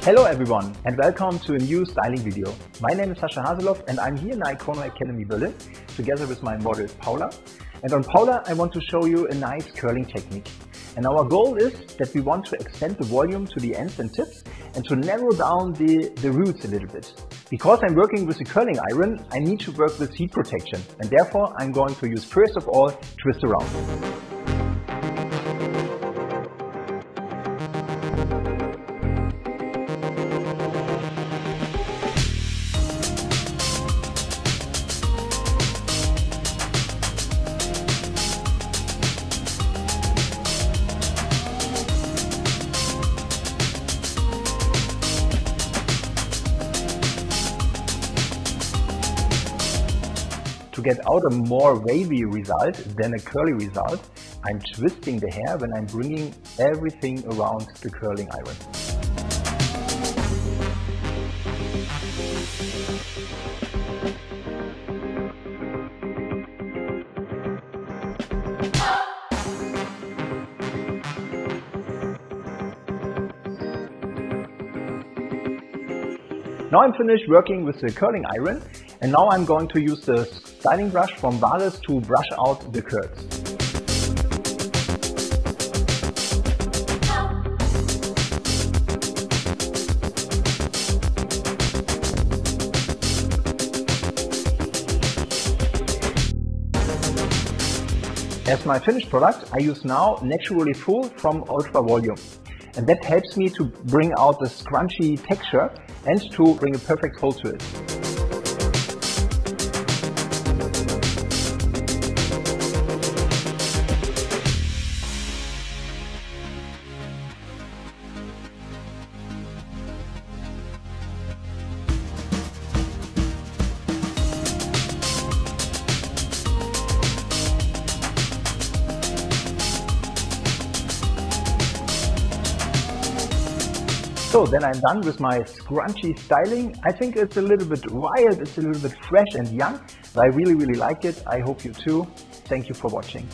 Hello everyone and welcome to a new styling video. My name is Sascha Haseloff and I'm here in Icono Academy Berlin together with my model Paula. And on Paula I want to show you a nice curling technique. And our goal is that we want to extend the volume to the ends and tips and to narrow down the roots a little bit. Because I'm working with a curling iron, I need to work with heat protection and therefore I'm going to use first of all twist around. To get out a more wavy result than a curly result, I'm twisting the hair when I'm bringing everything around the curling iron. Now I'm finished working with the curling iron and now I'm going to use the styling brush from Varis to brush out the curls. As my finished product, I use now Naturally Full from Ultra Volume. And that helps me to bring out the scrunchy texture and to bring a perfect hold to it. So then I'm done with my scrunchy styling. I think it's a little bit wild, it's a little bit fresh and young, but I really like it. I hope you too. Thank you for watching.